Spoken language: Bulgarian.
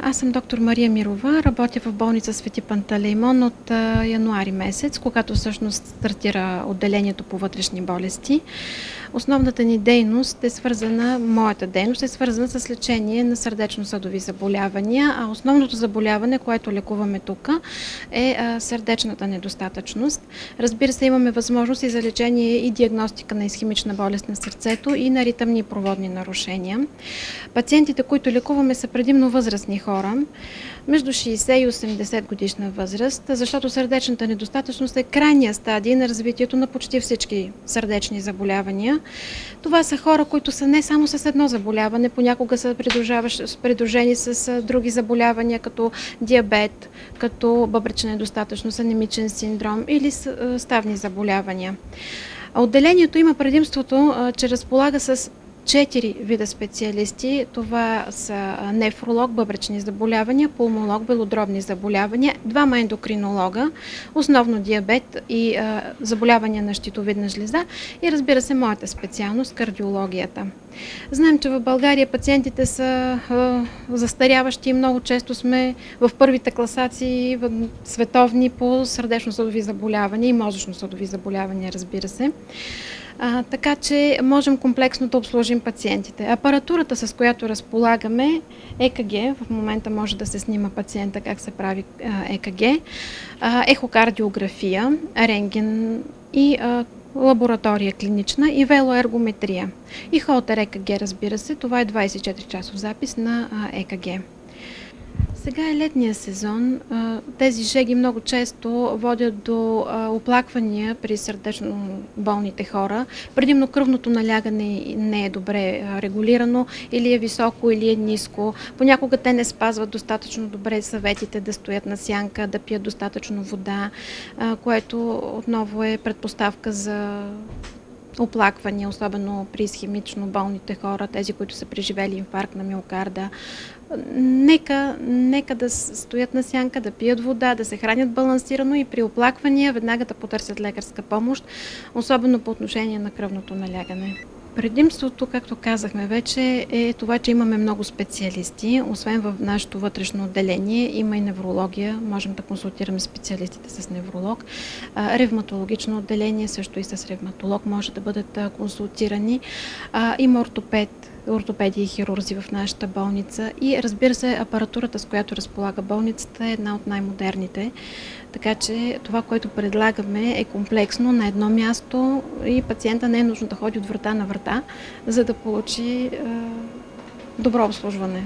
Аз съм доктор Мария Мирова, работя в болница Свети Пантелеймон от януари месец, когато всъщност стартира отделението по вътрешни болести. Основната ни дейност е свързана, моята дейност е свързана с лечение на сърдечно-съдови заболявания, а основното заболяване, което лекуваме тук, е сърдечната недостатъчност. Разбира се, имаме възможност и за лечение и диагностика на исхемична болест на сърцето и на ритъмни и проводни нарушения. Пациентите, които лекуваме, са предимно възрастни хора, между 60 и 80 годишна възраст, защото сърдечната недостатъчност е крайния стадий на развитието на почти всички сърдечни заболявания. Това са хора, които са не само с едно заболяване, понякога са придружени с други заболявания, като диабет, като бъбречна недостатъчност, анемичен синдром или ставни заболявания. Отделението има предимството, че разполага с 4 вида специалисти. Това са нефролог, бъбречни заболявания, пулмолог, белодробни заболявания, 2 ендокринолога, основно диабет и заболявания на щитовидна жлеза и, разбира се, моята специалност – кардиологията. Знаем, че в България пациентите са застаряващи и много често сме в първите класации световни по сърдечно-съдови заболявания и мозъчно-съдови заболявания, разбира се. Така че можем комплексно да обслужим пациентите. Апаратурата, с която разполагаме, ЕКГ, в момента може да се снима пациента как се прави ЕКГ, ехокардиография, рентген и лаборатория клинична и велоергометрия. И холтер ЕКГ, разбира се, това е 24-часов запис на ЕКГ. Сега е летния сезон. Тези жеги много често водят до оплаквания при сърдечно болните хора. Предимно кръвното налягане не е добре регулирано, или е високо, или е ниско. Понякога те не спазват достатъчно добре съветите да стоят на сянка, да пият достатъчно вода, което отново е предпоставка за оплаквания, особено при исхемично болните хора, тези, които са преживели инфаркт на миокарда. Нека да стоят на сянка, да пият вода, да се хранят балансирано и при оплаквания веднага да потърсят лекарска помощ, особено по отношение на кръвното налягане. Предимството, както казахме вече, е това, че имаме много специалисти. Освен в нашето вътрешно отделение, има и неврология. Можем да консултираме специалистите с невролог. Ревматологично отделение, също и с ревматолог може да бъдат консултирани. Има ортопеди и хирурзи в нашата болница и, разбира се, апаратурата, с която разполага болницата, е една от най-модерните. Така че това, което предлагаме, е комплексно на едно място и пациента не е нужно да ходи от врата на врата, за да получи добро обслужване.